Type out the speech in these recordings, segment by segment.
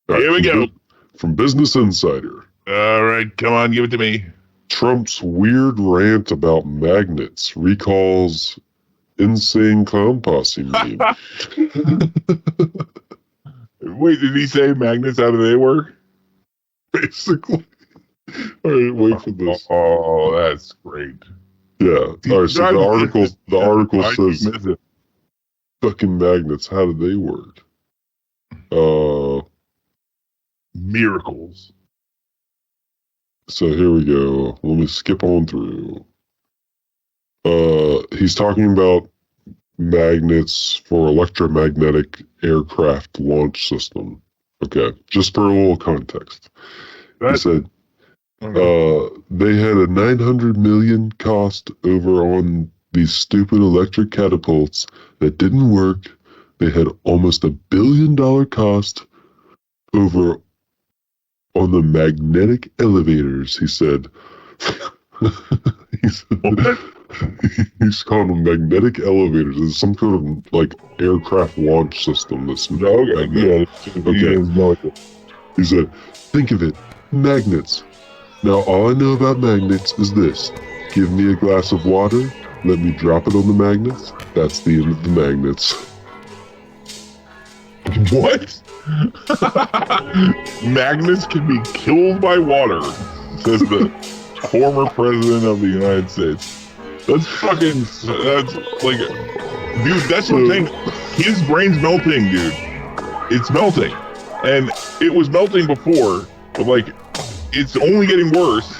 Here we go. From Business Insider. All right, come on, give it to me. Trump's weird rant about magnets recalls insane clown posse meme. Wait, did he say magnets? How do they work? Basically. All right, wait for this. Oh, that's great. Yeah. All right. So the article says it. fucking magnets. How do they work? Miracles. So here we go. Let me skip on through. He's talking about magnets for electromagnetic aircraft launch system. Okay, just for a little context. He said they had a $900 million cost over on these stupid electric catapults that didn't work. They had almost $1 billion cost over on the magnetic elevators, he said. He's called them magnetic elevators. It's some kind of like aircraft launch system. Okay. He said, think of it, magnets. Now all I know about magnets is this. Give me a glass of water, let me drop it on the magnets. That's the end of the magnets. What? Magnets can be killed by water, says the former president of the United States. That's like, dude, that's what I'm saying. His brain's melting, dude. It's melting. And it was melting before, but like, it's only getting worse.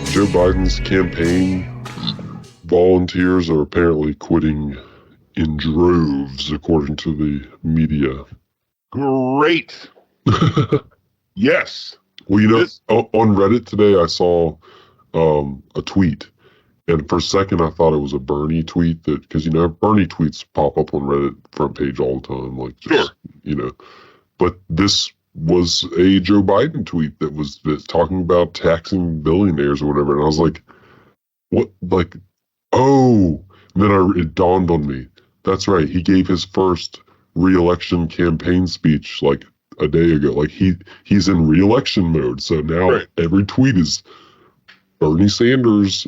Joe Biden's campaign volunteers are apparently quitting in droves, according to the media. Great. Yes. Well, on Reddit today, I saw a tweet, and for a second, I thought it was a Bernie tweet because Bernie tweets pop up on Reddit front page all the time, like just But this was a Joe Biden tweet that was talking about taxing billionaires or whatever. And I was like, what? Like, oh. And then it dawned on me. That's right. He gave his first re-election campaign speech like a day ago. Like he's in re-election mode. So now every tweet is Bernie Sanders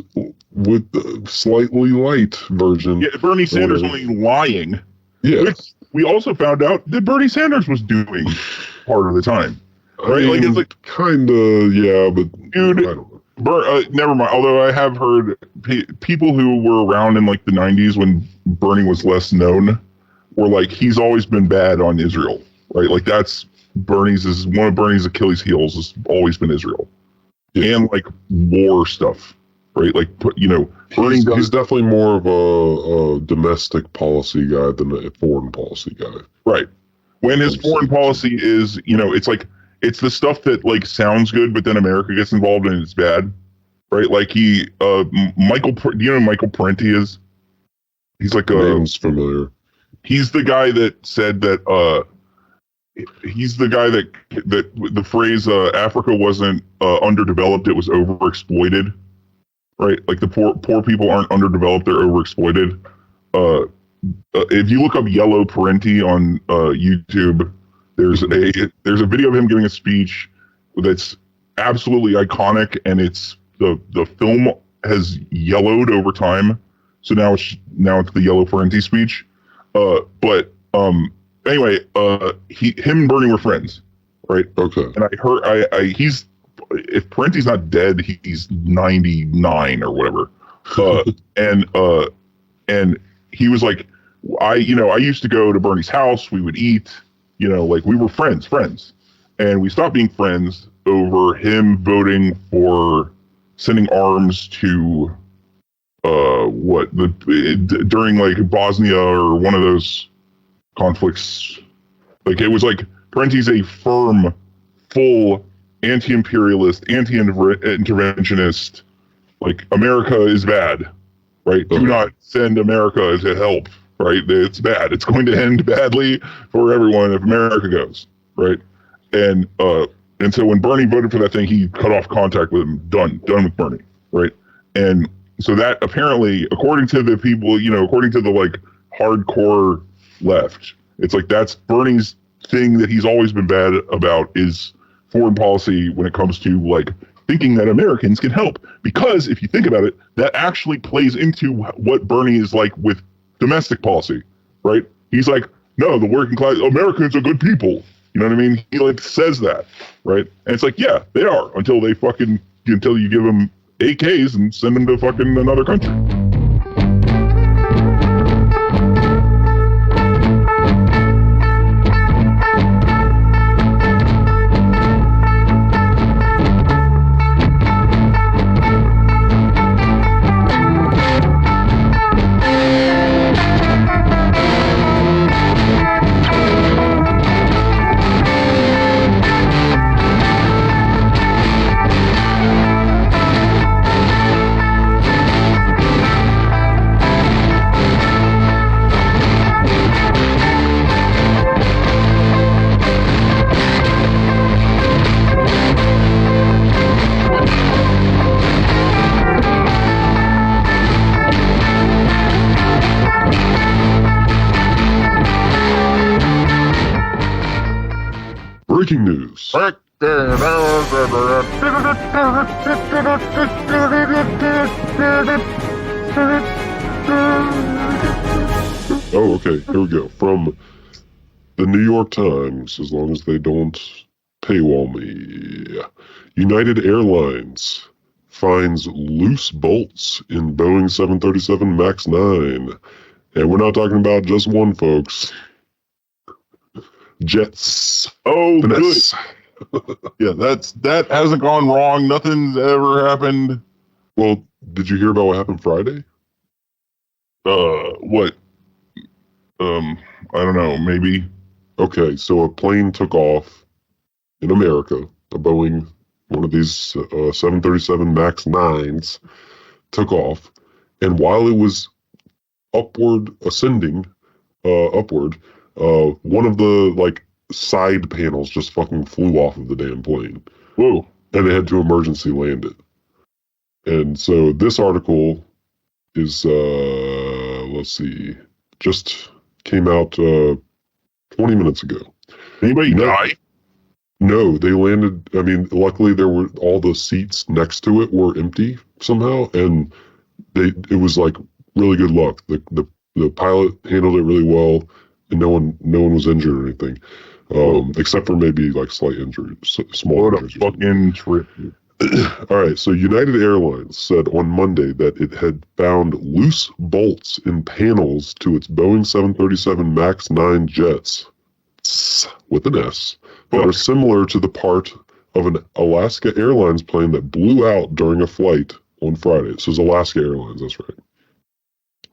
with the slightly light version. Yeah, Bernie Sanders only lying. Yeah. Which we also found out that Bernie Sanders was doing part of the time. Right? I mean, it's like kinda, yeah, but dude, I don't know. Never mind. Although I have heard people who were around in like the 90s when Bernie was less known were like, he's always been bad on Israel, right? Like that's one of Bernie's Achilles heels has always been Israel, and like war stuff, right? Like he's definitely more of a domestic policy guy than a foreign policy guy, right? When his foreign policy is, it's like, it's the stuff that like sounds good, but then America gets involved and it's bad, right? Like do you know who Michael Parenti is? He's like name's familiar. He's the guy that said that, he's the guy that the phrase, Africa wasn't, underdeveloped, it was overexploited, right? Like the poor people aren't underdeveloped, they're overexploited. If you look up Yellow Parenti on YouTube, there's a video of him giving a speech that's absolutely iconic, and it's the film has yellowed over time, so now it's the Yellow Parenti speech. Anyway, him and Bernie were friends, right? Okay. And I heard if Parenti's not dead, he's 99 or whatever. And he was like, I used to go to Bernie's house. We would eat, like we were friends, and we stopped being friends over him voting for sending arms to during like Bosnia or one of those conflicts. Like it was like Parenti's a firm, full anti-imperialist, anti-interventionist. Like America is bad, right? Do not send America to help, right? It's bad. It's going to end badly for everyone if America goes, right? And so when Bernie voted for that thing, he cut off contact with him. Done with Bernie, right? And so that apparently, according to the people, according to the like hardcore left, it's like that's Bernie's thing that he's always been bad about is foreign policy when it comes to like thinking that Americans can help. Because if you think about it, that actually plays into what Bernie is like with domestic policy, right? He's like, no, the working class, Americans are good people. You know what I mean? He like says that, right? And it's like, yeah, they are until you give them AKs and send them to fucking another country. Breaking news. Oh, okay. Here we go. From the New York Times, as long as they don't paywall me. United Airlines finds loose bolts in Boeing 737 MAX 9. And we're not talking about just one, folks. Jets. Oh, finesse. Good. Yeah, that hasn't gone wrong. Nothing's ever happened. Well, did you hear about what happened Friday? What? I don't know, maybe. Okay, so a plane took off in America, a Boeing, one of these 737 MAX 9s, took off, and while it was ascending upward, one of the like side panels just fucking flew off of the damn plane. Whoa. And they had to emergency land it. And so this article is, let's see, just came out 20 minutes ago. Anybody die? No, they landed. I mean, luckily there were all the seats next to it were empty somehow, and it was like really good luck. The pilot handled it really well, and no one was injured or anything, except for maybe like slight injuries, small injuries. Fucking trip. All right, so United Airlines said on Monday that it had found loose bolts in panels to its Boeing 737 MAX 9 jets, with an S, that are similar to the part of an Alaska Airlines plane that blew out during a flight on Friday. So it's Alaska Airlines, that's right.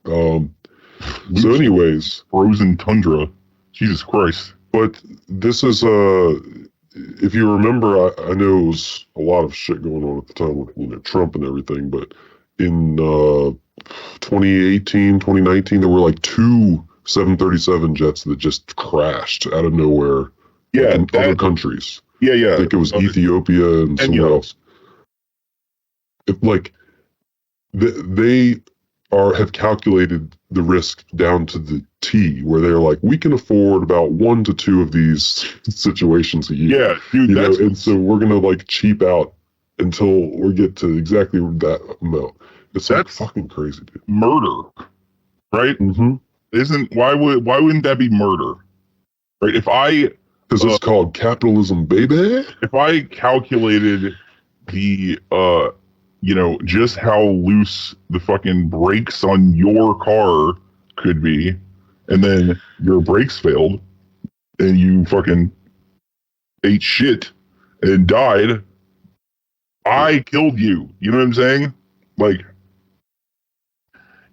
So anyways. Frozen tundra. Jesus Christ. But this is, if you remember, I know it was a lot of shit going on at the time with, Trump and everything, but in 2018, 2019, there were like 2 737 jets that just crashed out of nowhere in other countries. Yeah. I think it was Ethiopia and somewhere else. They have calculated the risk down to the T, where they're like, we can afford about 1 to 2 of these situations a year. Yeah, dude. And so we're gonna like cheap out until we get to exactly that amount. That's like fucking crazy, dude. Murder, right? Mm-hmm. Why wouldn't that be murder? Right? Because it's called capitalism, baby. If I calculated the just how loose the fucking brakes on your car could be, and then your brakes failed, and you fucking ate shit and died, I killed you. You know what I'm saying? Like,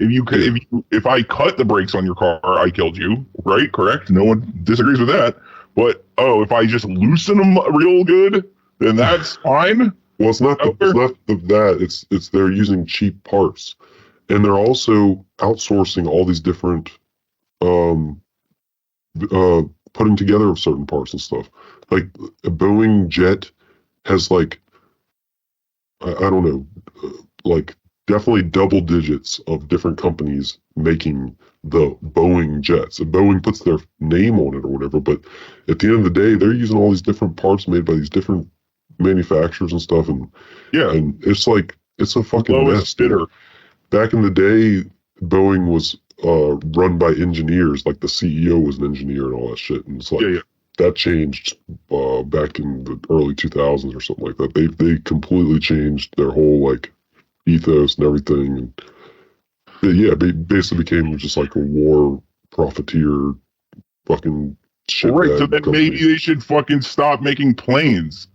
if I cut the brakes on your car, I killed you, right? Correct? No one disagrees with that. But if I just loosen them real good, then that's fine. Well, it's not that. It's they're using cheap parts, and they're also outsourcing all these different putting together of certain parts and stuff. Like a Boeing jet has like I don't know, like definitely double digits of different companies making the Boeing jets. And Boeing puts their name on it or whatever, but at the end of the day, they're using all these different parts made by these different manufacturers and stuff. And and it's like it's a fucking mess. Back in the day, Boeing was run by engineers. Like the CEO was an engineer and all that shit. And it's like that changed back in the early 2000s or something like that. They completely changed their whole like ethos and everything. And they basically became just like a war profiteer fucking shit. Right, so then maybe they should fucking stop making planes.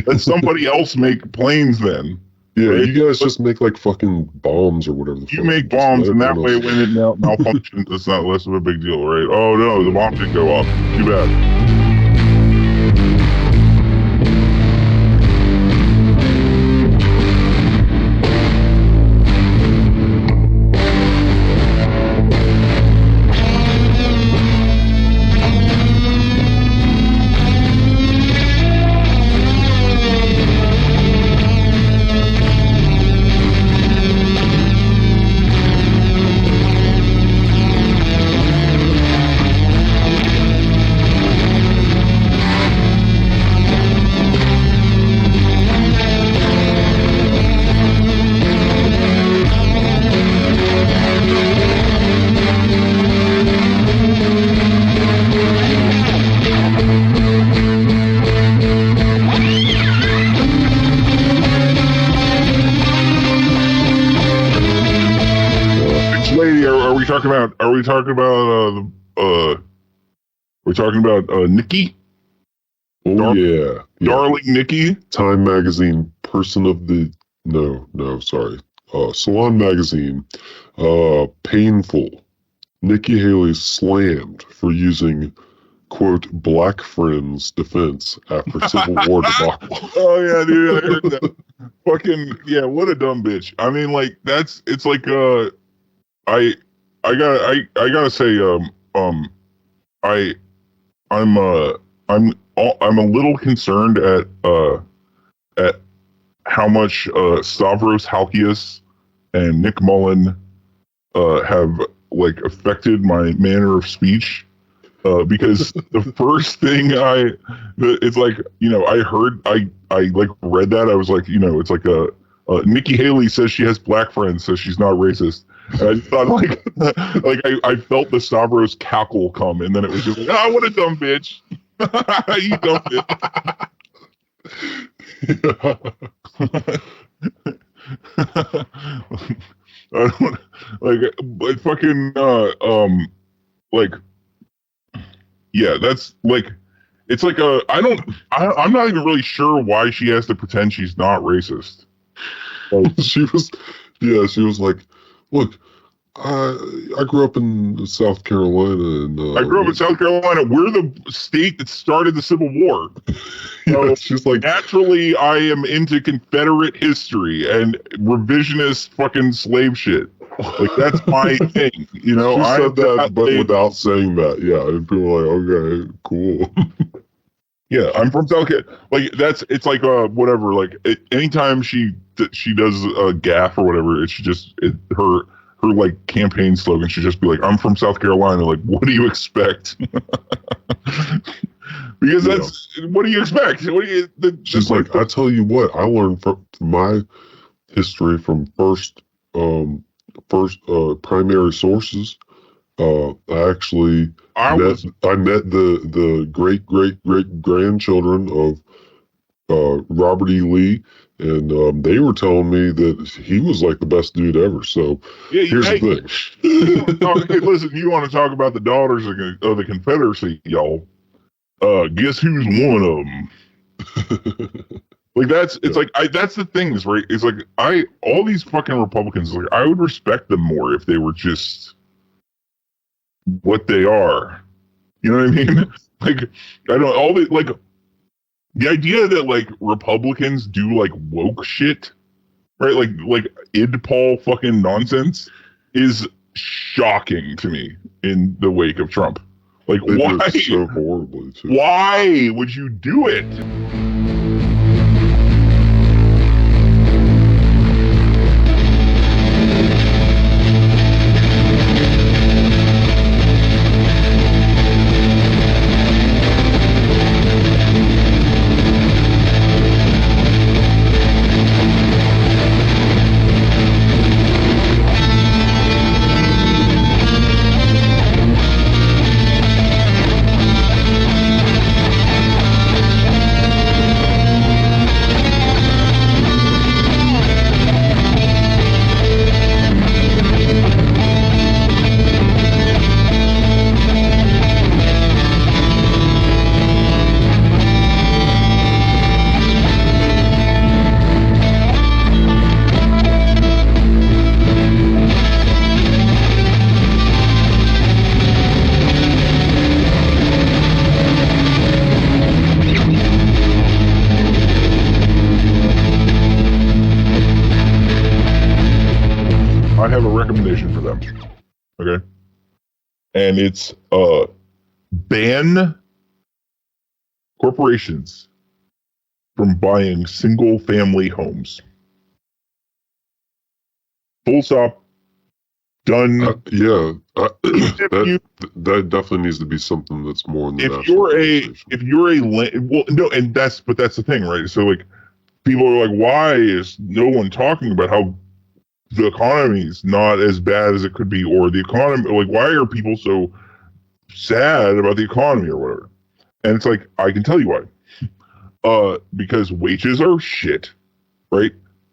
Let somebody else make planes then. Yeah, right? You guys just make like fucking bombs or whatever. You make bombs, and that way when it malfunctions, it's not less of a big deal, right? Oh no, the bomb didn't go off. Too bad. Are we talking about Nikki? Darling Nikki? Time Magazine person of the Salon Magazine. Painful. Nikki Haley slammed for using quote black friends defense after Civil War debacle. Oh yeah, dude, I heard that. Fucking yeah, what a dumb bitch. I mean, like it's like I gotta say, I'm a little concerned at how much Stavros Halkias and Nick Mullen have like affected my manner of speech. Because the first thing it's like, I heard, I like read that. I was like, it's like Nikki Haley says she has black friends, so she's not racist. And I just thought I felt the Stavros cackle come, and then it was just like, what a dumb bitch. You dumb bitch. I don't like fucking like yeah, that's like it's like I'm not even really sure why she has to pretend she's not racist. Like, she was like, look, I grew up in South Carolina, and I grew up in South Carolina. We're the state that started the Civil War. So she's like, naturally, I am into Confederate history and revisionist fucking slave shit. Like that's my thing, She said that, but without saying that. Yeah, and people are like, okay, cool. Yeah, I'm from South Carolina. Like it's like whatever. Like anytime she does a gaffe or whatever, it's just her like campaign slogan should just be like, "I'm from South Carolina." Like, what do you expect? Because what do you expect? She's like, I tell you what, I learned from my history from first primary sources. I met the great grandchildren of Robert E. Lee And they were telling me that he was like the best dude ever. So Yeah, here's hey, the thing. hey, listen, you want to talk about the daughters of the Confederacy, y'all? Guess who's one of them? Like it's like that's the thing is right. It's like all these fucking Republicans, like I would respect them more if they were just what they are. You know what I mean? Like I don't all the like the idea that like Republicans do like woke shit, right? Like id Paul fucking nonsense is shocking to me in the wake of Trump. Like They why? do it so horribly too. Why would you do it? I have a recommendation for them. Okay. And it's ban corporations from buying single family homes. Full stop. Done. That definitely needs to be something that's more in the national and that's the thing, right? So like people are like, why is no one talking about how the economy is not as bad as it could be, or the economy, like why are people so sad about the economy or whatever? And it's like, I can tell you why. Because wages are shit, right?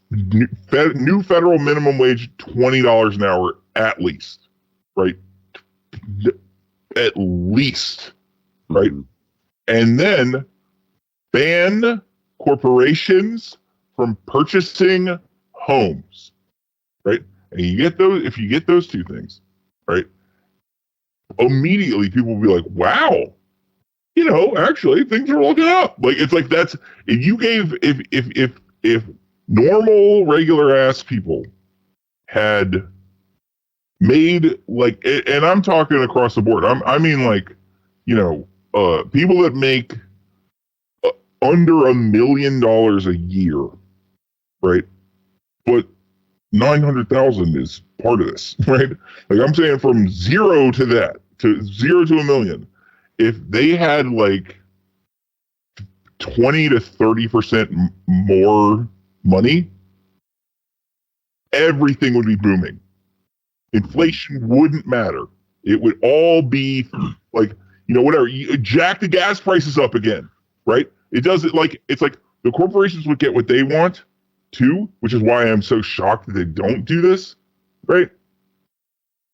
New federal minimum wage, $20 an hour at least, right? At least, right? Mm-hmm. And then ban corporations from purchasing homes, right? And you get those, if you get those two things, right? Immediately people will be like, wow, you know, actually things are looking up. Like, it's like, that's, if you gave, if normal, regular ass people had made like, and I'm talking across the board. I mean like, you know, people that make under $1 million a year, right? But 900,000 is part of this, right? Like I'm saying from zero to that, to zero to $1 million. If they had like 20 to 30% more money, everything would be booming. Inflation wouldn't matter. It would all be like, you know, whatever. You jack the gas prices up again, right? It doesn't like, it's like the corporations would get what they want too, which is why I'm so shocked that they don't do this, right?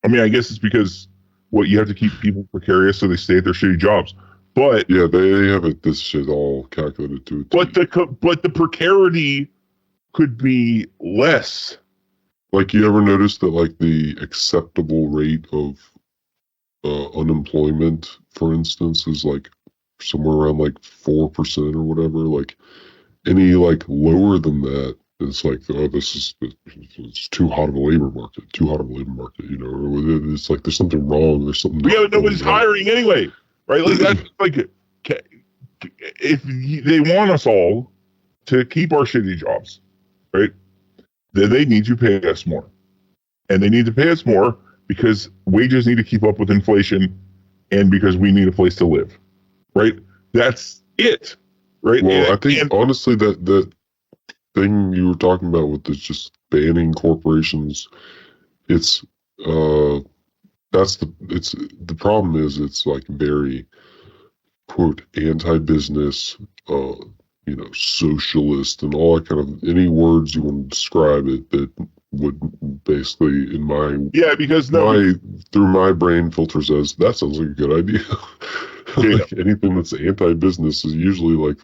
I mean, I guess it's because you have to keep people precarious so they stay at their shitty jobs. But yeah, they have this shit all calculated too. But the precarity could be less. Like, you ever notice that like the acceptable rate of unemployment, for instance, is like somewhere around like 4% or whatever. Like any like lower than that, it's like, oh, it's too hot of a labor market. Too hot of a labor market. You know, it's like there's something wrong. There's something. Yeah, nobody's hiring anyway, right? Like that's like, if they want us all to keep our shitty jobs, right? Then they need to pay us more, and they need to pay us more because wages need to keep up with inflation, and because we need a place to live, right? That's it, right? Well, I think honestly that thing you were talking about with this just banning corporations, it's the problem is it's like very quote anti-business, socialist and all that kind of, any words you want to describe it that would basically, in my because through my brain filters as that sounds like a good idea. Like anything that's anti-business is usually like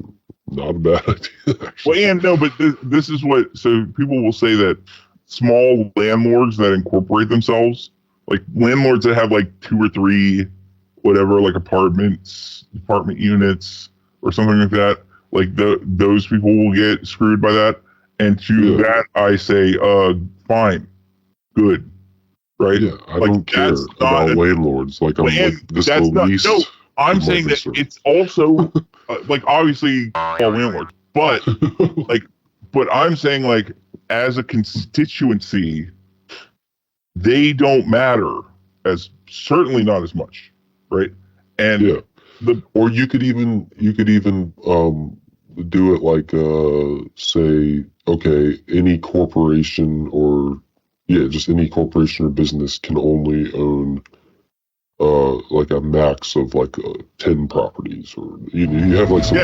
not a bad idea. Actually. But this is what, so people will say that small landlords that incorporate themselves, like landlords that have like 2 or 3 whatever, like apartment units or something like that, like those people will get screwed by that. And to that I say, fine, good, right? Yeah, I don't care about landlords. Like, I'm like, this the least. No, I'm saying that it's also like, obviously all landlords, but but I'm saying, like, as a constituency, they don't matter as, certainly not as much, right? And or you could even do it like, say, okay, any corporation or just any corporation or business can only own like a max of like 10 properties, or you have like some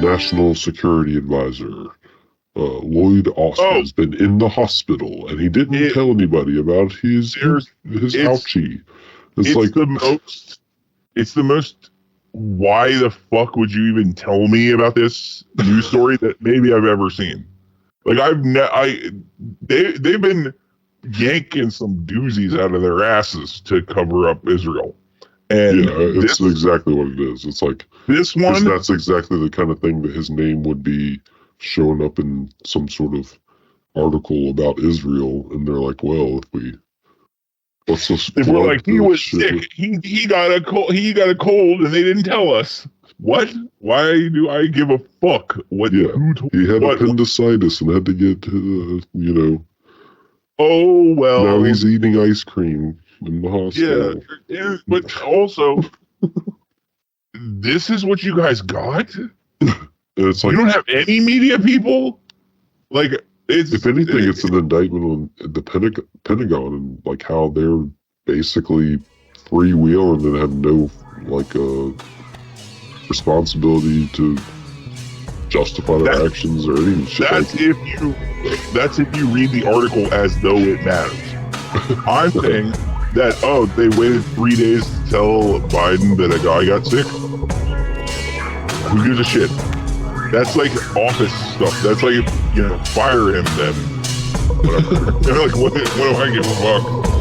National Security Advisor, Lloyd Austin, has been in the hospital, and he didn't tell anybody about his ouchie. It's the most. Why the fuck would you even tell me about this news story that maybe I've ever seen? Like, they've been yanking some doozies out of their asses to cover up Israel. And it's exactly what it is. It's like this one. That's exactly the kind of thing that his name would be showing up in some sort of article about Israel, and they're like, "Well, if we're like, he was sick, he got a cold, and they didn't tell us." What? Why do I give a fuck? What? Yeah, he had appendicitis and had to get, Oh well. Now he's eating ice cream in the hospital. Yeah, but also, this is what you guys got? It's like, you don't have any media people? Like, if anything, it's an indictment on the Pentagon and like how they're basically freewheeling and have no responsibility to justify their actions or any shit. That's if you read the article as though it matters. I'm saying that, they waited 3 days to tell Biden that a guy got sick. Who gives a shit? That's like office stuff. That's like, fire him then. Whatever. Like, what do I give a fuck?